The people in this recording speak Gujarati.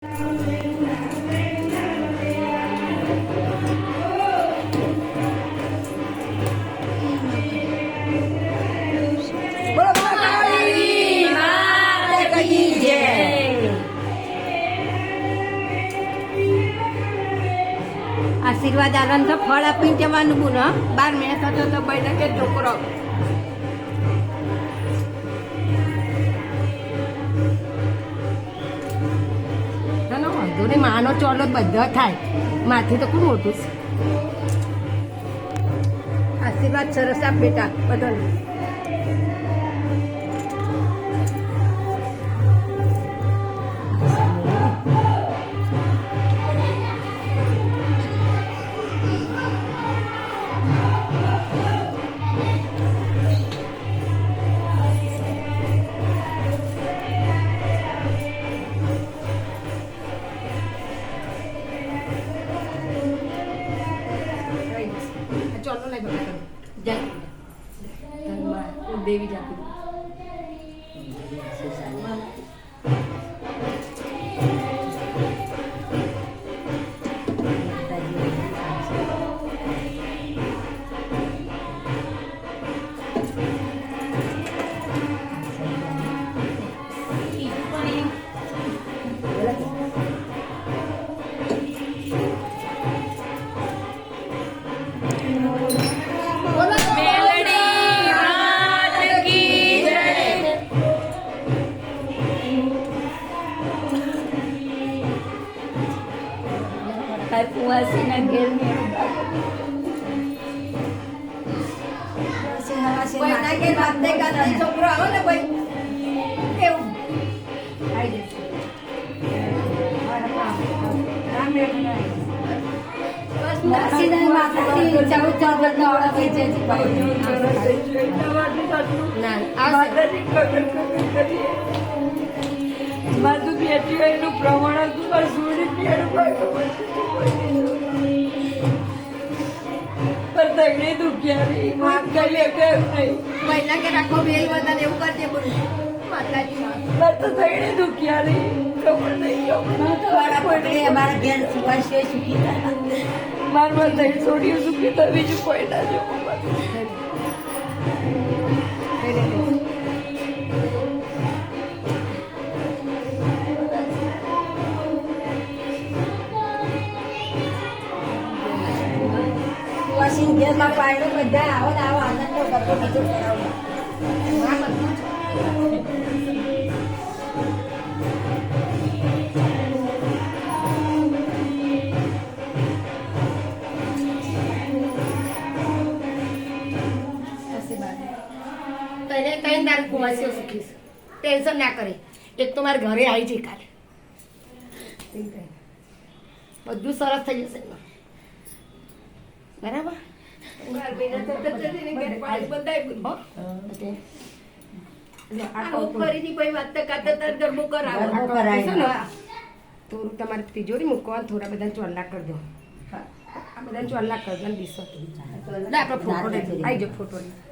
આશીર્વાદ આનંદ તો ફળ આપીને જવાનું બોલ. 12 મિનિટ થતો તો ભાઈ કે છોકરો વાંધો નહીં. માનો ચોલો બધા થાય, માથી તો કોણ મોટું છે. આશીર્વાદ સરસ આપ બેટા બધાને. ચોલો લઈ બધા દેવી જાતી છોકરો આવો ને ભાઈ કેવું આવી જશે. મારું બેટી એનું પ્રમાણ મહિલા કે રાખો બે વધારે એવું કરજે બોલ. માતાજી દુખિયારી અમારા ઘેર સુખાશે સુખી થાય. મારું દહીં છોડ્યું સુખી તો બીજું કોઈ ના જોવું. ઘેરમાં પાડ્યું બધા આવો ને આવો આનંદ કરતો બીજું કરાવું. ત્રણ તારીખ કુવાસીઓ શીખીશ. ટેન્શન ના કરે. એક તો મારે ઘરે આવી જઈ કાલે બધું સરસ થઈ જશે. બરાબર થોડું તમારે તિજોરી મૂકવા થોડા બધા ચોલ્લા કરી દો. આ બધા ચોલ્લા કરી દો. આપડે ફોટો આવી જાઓ ફોટો